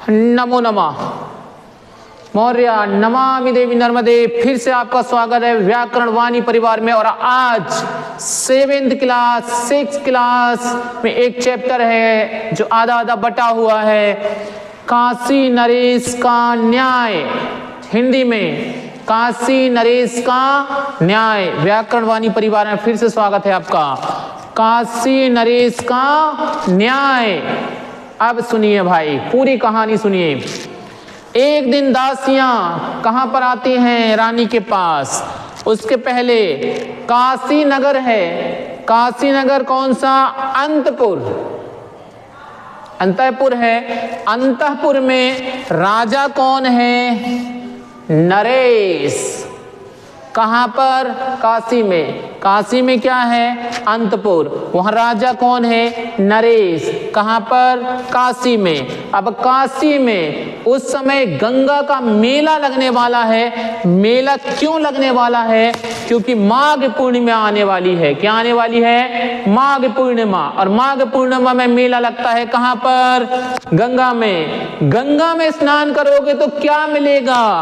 नमो नमः। मौर्य नमामि देवी नर्मदे। फिर से आपका स्वागत है व्याकरण वाणी परिवार में। और आज 7th क्लास 6th क्लास में एक चैप्टर है जो आधा आधा बटा हुआ है, काशी नरेश का न्याय। हिंदी में काशी नरेश का न्याय। व्याकरण वाणी परिवार में फिर से स्वागत है आपका। काशी नरेश का न्याय। अब सुनिए भाई, पूरी कहानी सुनिए। एक दिन दासियां कहां पर आती हैं? रानी के पास। उसके पहले काशी नगर है। काशी नगर कौन सा? अंतपुर। अंतपुर है। अंतपुर में राजा कौन है? नरेश। कहां पर? काशी में। काशी में क्या है? अंतपुर। वहां राजा कौन है? नरेश। कहां पर? काशी में। अब काशी में उस समय गंगा का मेला लगने वाला है। मेला क्यों लगने वाला है? क्योंकि माघ पूर्णिमा आने वाली है। क्या आने वाली है? माघ पूर्णिमा। और माघ पूर्णिमा में मेला लगता है कहां पर? गंगा में। गंगा में स्नान करोगे तो क्या मिलेगा?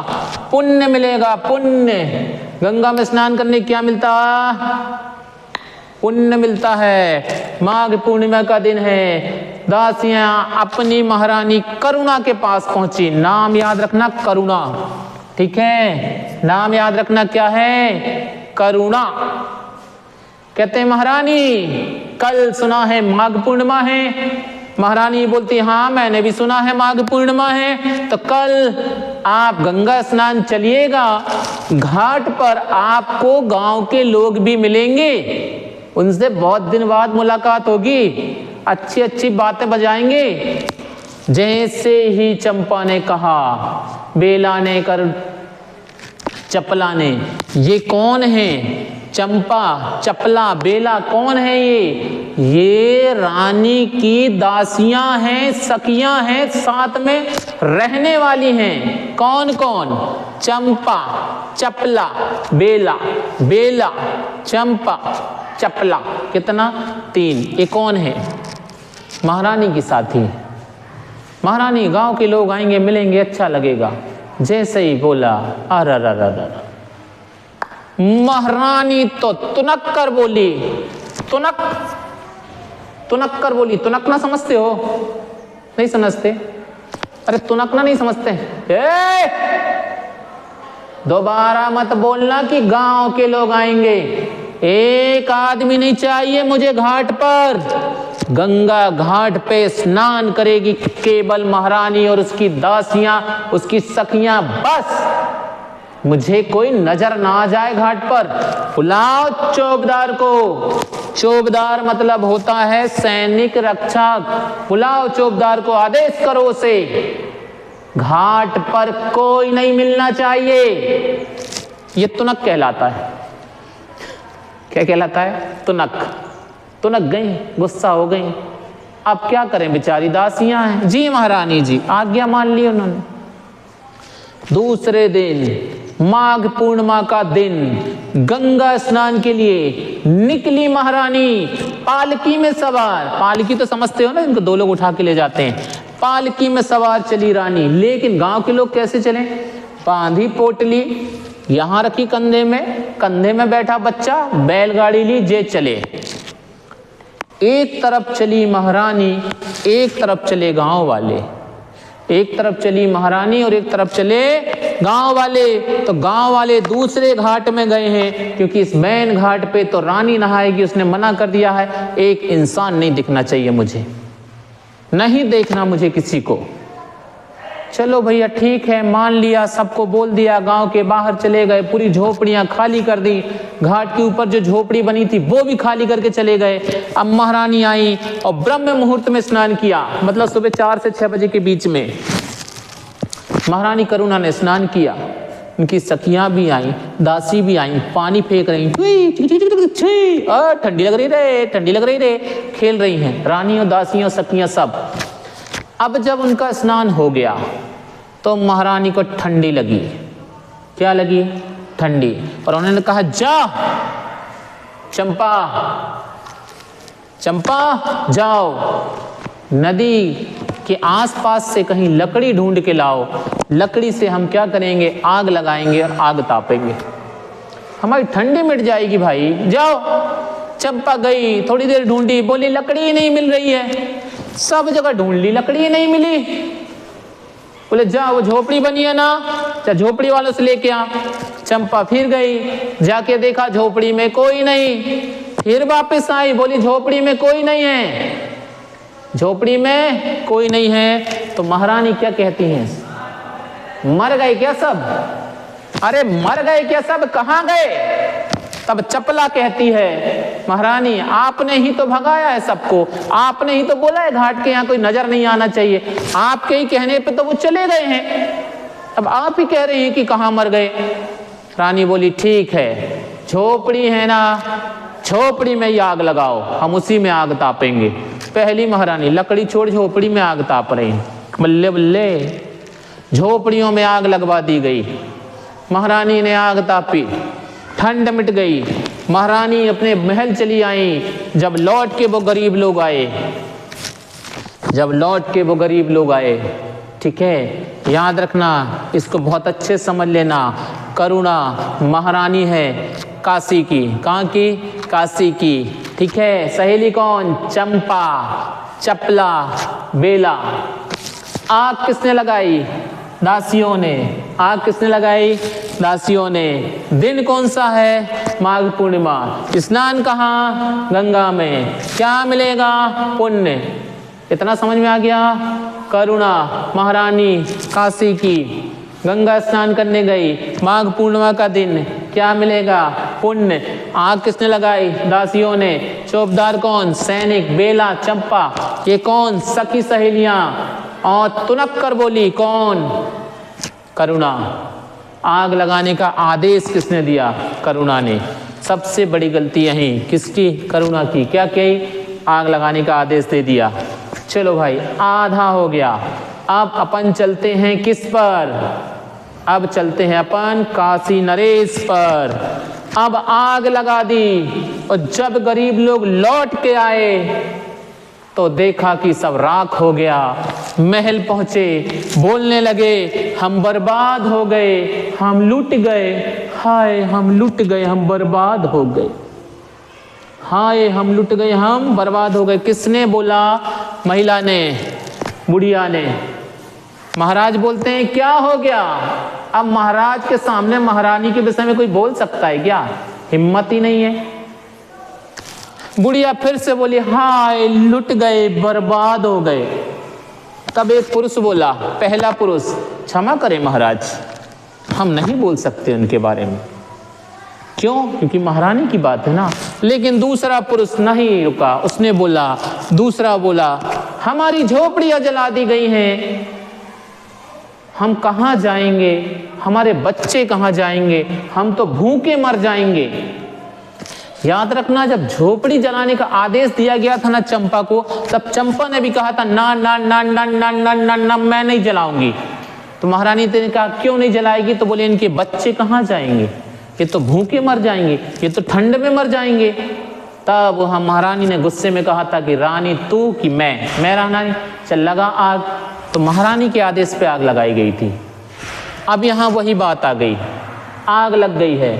पुण्य मिलेगा, पुण्य। गंगा में स्नान करने क्या मिलता? पुण्य मिलता है। माघ पूर्णिमा का दिन है। दासियां अपनी महारानी करुणा के पास पहुंची। नाम याद रखना, करुणा। ठीक है, नाम याद रखना। क्या है? करुणा। कहते हैं महारानी कल सुना है माघ पूर्णिमा है। महारानी बोलती हाँ मैंने भी सुना है माघ पूर्णिमा है। तो कल आप गंगा स्नान चलिएगा। घाट पर आपको गांव के लोग भी मिलेंगे। उनसे बहुत दिन बाद मुलाकात होगी। अच्छी अच्छी बातें बजाएंगे। जैसे ही चंपा ने कहा, बेला ने कर चपला ने। ये कौन है? चंपा, चपला, बेला कौन है ये रानी की दासियां हैं, सखियां हैं, साथ में रहने वाली हैं। कौन कौन? चंपा, चपला, बेला। बेला, चंपा, चपला। कितना? 3। ये कौन है? महारानी की साथी। महारानी गांव के लोग आएंगे, मिलेंगे, अच्छा लगेगा। जैसे ही बोला अरे महारानी तो तुनक कर बोली। तुनक, तुनक कर बोली। तुनकना समझते हो? नहीं समझते? अरे तुनकना नहीं समझते? दोबारा मत बोलना कि गांव के लोग आएंगे। एक आदमी नहीं चाहिए मुझे घाट पर। गंगा घाट पे स्नान करेगी केवल महारानी और उसकी दासियां, उसकी सखियां, बस। मुझे कोई नजर ना आ जाए घाट पर। बुलाओ चौबदार को। चौबदार मतलब होता है सैनिक रक्षक। बुलाओ चौबदार को, आदेश करो उसे। घाट पर कोई नहीं मिलना चाहिए। ये तुनक कहलाता है। क्या कहलाता है? तुनक। तुनक गई, गुस्सा हो गई। अब क्या करें, बेचारी दासियां हैं। जी महारानी जी, आज्ञा मान ली उन्होंने। दूसरे दिन माघ पूर्णिमा का दिन गंगा स्नान के लिए निकली महारानी पालकी में सवार। पालकी तो समझते हो ना, इनको 2 लोग उठा के ले जाते हैं। पालकी में सवार चली रानी। लेकिन गांव के लोग कैसे चले? बांधी पोटली यहां रखी कंधे में बैठा बच्चा, बैलगाड़ी ली, जे चले। एक तरफ चली महारानी, एक तरफ चले गांव वाले। एक तरफ चली महारानी और एक तरफ चले गांव वाले। तो गांव वाले दूसरे घाट में गए हैं, क्योंकि इस मेन घाट पे तो रानी नहाएगी। उसने मना कर दिया है, एक इंसान नहीं दिखना चाहिए मुझे, नहीं देखना मुझे किसी को। चलो भैया ठीक है, मान लिया, सबको बोल दिया। गांव के बाहर चले गए, पूरी झोपड़ियां खाली कर दी। घाट के ऊपर जो झोपड़ी बनी थी वो भी खाली करके चले गए। अब महारानी आई और ब्रह्म मुहूर्त में स्नान किया, मतलब सुबह 4 से 6 बजे के बीच में महारानी करुणा ने स्नान किया। उनकी सखियां भी आई, दासी भी आई, पानी फेंक रही, ठंडी लग रही रे, ठंडी लग रही रे, खेल रही हैं रानी और दासियां, सखियां सब। अब जब उनका स्नान हो गया तो महारानी को ठंडी लगी। क्या लगी? ठंडी। और उन्होंने कहा जा चंपा, चंपा जाओ, नदी कि आसपास से कहीं लकड़ी ढूंढ के लाओ, लकड़ी से हम क्या करेंगे, आग लगाएंगे और आग तापेंगे, हमारी ठंडी मिट जाएगी भाई। जाओ। चंपा गई, थोड़ी देर ढूंढी, बोली लकड़ी नहीं मिल रही है, सब जगह ढूंढ ली, लकड़ी नहीं मिली। बोले जा वो झोपड़ी बनी है ना, जा झोपड़ी वालों से लेके आ। चंपा फिर गई, जाके देखा झोपड़ी में कोई नहीं, फिर वापस आई, बोली झोपड़ी में कोई नहीं है, झोपड़ी में कोई नहीं है। तो महारानी क्या कहती हैं, मर गए क्या सब? अरे मर गए क्या सब, कहाँ गए? तब चपला कहती है, महारानी आपने ही तो भगाया है सबको, आपने ही तो बोला है घाट के यहाँ कोई नजर नहीं आना चाहिए, आपके ही कहने पे तो वो चले गए हैं, अब आप ही कह रही हैं कि कहाँ मर गए। रानी बोली ठीक है, झोपड़ी है ना, झोपड़ी में ही आग लगाओ, हम उसी में आग तापेंगे। पहली महारानी लकड़ी छोड़ झोपड़ी में आग ताप रही, बल्ले बल्ले। झोपड़ियों में आग लगवा दी गई, महारानी ने आग तापी, ठंड मिट गई, महारानी अपने महल चली आई। जब लौट के वो गरीब लोग आए, जब लौट के वो गरीब लोग आए, ठीक है, याद रखना, इसको बहुत अच्छे समझ लेना। करुणा महारानी है काशी की, कहाँ की? काशी की, ठीक है। सहेली कौन? चंपा, चपला, बेला। आग किसने लगाई? दासियों ने। आग किसने लगाई? दासियों ने। दिन कौन सा है? माघ पूर्णिमा। स्नान कहाँ? गंगा में। क्या मिलेगा? पुण्य। इतना समझ में आ गया? करुणा महारानी काशी की, गंगा स्नान करने गई, माघ पूर्णिमा का दिन, क्या मिलेगा? पुण्य। आग किसने लगाई? दासियों ने। चौबदार कौन? सैनिक, बेला, चंपा। ये कौन? सखी सहेलियां। और तुनक कर बोली कौन? करुणा। आग लगाने का आदेश किसने दिया? करुणा ने। सबसे बड़ी गलती यही किसकी? करुणा की। क्या कही? आग लगाने का आदेश दे दिया। चलो भाई, आधा हो गया। अब अपन चलते हैं किस पर? अब चलते हैं अपन काशी नरेश पर। अब आग लगा दी और जब गरीब लोग लौट के आए तो देखा कि सब राख हो गया। महल पहुंचे, बोलने लगे हम बर्बाद हो गए, हम लूट गए, हाय हम लूट गए, हम बर्बाद हो गए, हाय हम लूट गए, हम बर्बाद हो गए। किसने बोला? महिला ने, बुढ़िया ने। महाराज बोलते हैं क्या हो गया? अब महाराज के सामने महारानी के विषय में कोई बोल सकता है क्या? हिम्मत ही नहीं है। बुढ़िया फिर से बोली हाय लुट गए, बर्बाद हो गए। तब एक पुरुष बोला, पहला पुरुष, क्षमा करें महाराज, हम नहीं बोल सकते उनके बारे में। क्यों? क्योंकि महारानी की बात है ना। लेकिन दूसरा पुरुष नहीं रुका, उसने बोला, दूसरा बोला हमारी झोपड़ियां जला दी गई हैं, हम कहाँ जाएंगे, हमारे बच्चे कहाँ जाएंगे, हम तो भूखे मर जाएंगे। याद रखना, जब झोपड़ी जलाने का आदेश दिया गया था ना चंपा को, तब चंपा ने भी कहा था ना ना ना ना ना ना ना ना मैं नहीं जलाऊंगी। तो महारानी ने कहा क्यों नहीं जलाएगी? तो बोले इनके बच्चे कहाँ जाएंगे, ये तो भूखे मर जाएंगे, ये तो ठंड में मर जाएंगे। तब हम महारानी ने गुस्से में कहा था कि रानी तू कि मैं रानी, चल लगा आग। तो महारानी के आदेश पे आग लगाई गई थी। अब यहाँ वही बात आ गई, आग लग गई है।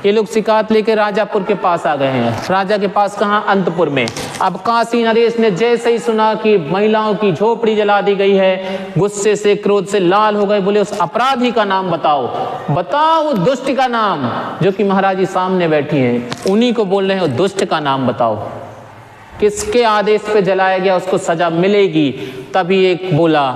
ये लोग शिकायत लेके राजापुर के पास आ गए हैं। राजा के पास कहाँ? अंतपुर में। अब काशी नरेश ने जैसे ही सुना कि महिलाओं की झोपड़ी जला दी गई है, गुस्से से क्रोध से लाल हो गए। बोले उस अपराधी का नाम बताओ, बताओ उस दुष्ट का नाम, जो कि महाराज जी सामने बैठी हैं, उन्हीं को बोल रहे हैं, उस दुष्ट का नाम बताओ, किसके आदेश पे जलाया गया, उसको सजा मिलेगी। तभी एक बोला,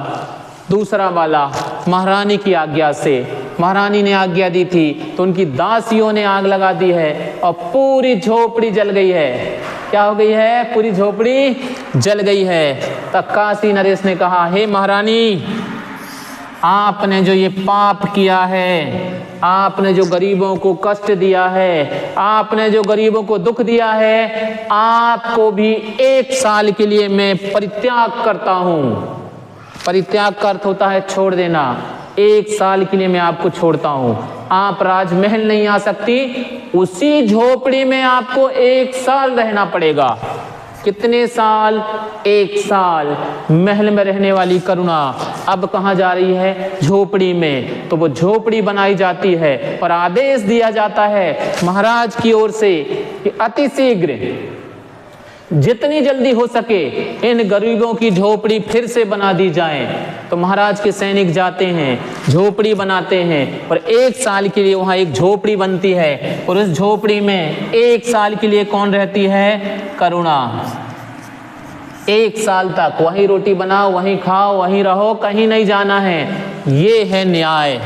दूसरा वाला महारानी की आज्ञा से, महारानी ने आज्ञा दी थी तो उनकी दासियों ने आग लगा दी है और पूरी झोपड़ी जल गई है। क्या हो गई है? पूरी झोपड़ी जल गई है। तब काशी नरेश ने कहा हे महारानी, आपने जो ये पाप किया है, आपने जो गरीबों को कष्ट दिया है, आपने जो गरीबों को दुख दिया है, आपको भी 1 साल के लिए मैं परित्याग करता हूँ। परित्याग का अर्थ होता है छोड़ देना। 1 साल के लिए मैं आपको छोड़ता हूँ, आप राजमहल नहीं आ सकती, उसी झोपड़ी में आपको 1 साल रहना पड़ेगा। कितने साल? 1 साल। महल में रहने वाली करुणा अब कहाँ जा रही है? झोपड़ी में। तो वो झोपड़ी बनाई जाती है और आदेश दिया जाता है महाराज की ओर से कि अति शीघ्र, जितनी जल्दी हो सके इन गरीबों की झोपड़ी फिर से बना दी जाए। तो महाराज के सैनिक जाते हैं, झोपड़ी बनाते हैं और 1 साल के लिए वहां एक झोपड़ी बनती है और उस झोपड़ी में 1 साल के लिए कौन रहती है? करुणा। 1 साल तक वहीं रोटी बनाओ, वहीं खाओ, वहीं रहो, कहीं नहीं जाना है। ये है न्याय।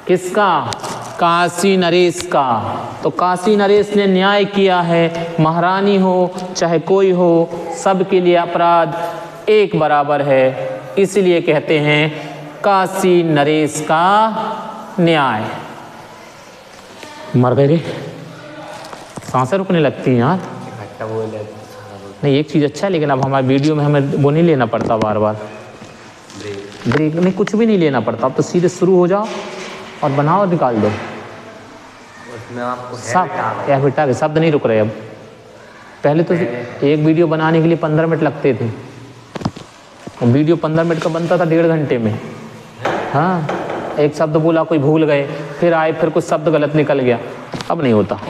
किसका? काशी नरेश का। तो काशी नरेश ने न्याय किया है। महारानी हो चाहे कोई हो, सबके लिए अपराध एक बराबर है। इसलिए कहते हैं काशी नरेश का न्याय। मर गए रे, सांसें रुकने लगती हैं यार। नहीं, एक चीज़ अच्छा है, लेकिन अब हमारे वीडियो में हमें वो नहीं लेना पड़ता बार बार ब्रेक। नहीं, कुछ भी नहीं लेना पड़ता। अब तो सीधे शुरू हो जाओ और बनाओ और निकाल दो। सब या बेटा के शब्द नहीं रुक रहे अब। पहले तो एक वीडियो बनाने के लिए 15 मिनट लगते थे और वीडियो 15 मिनट का बनता था 1.5 घंटे में। हाँ, एक शब्द बोला, कोई भूल गए, फिर आए, फिर कुछ शब्द गलत निकल गया। अब नहीं होता।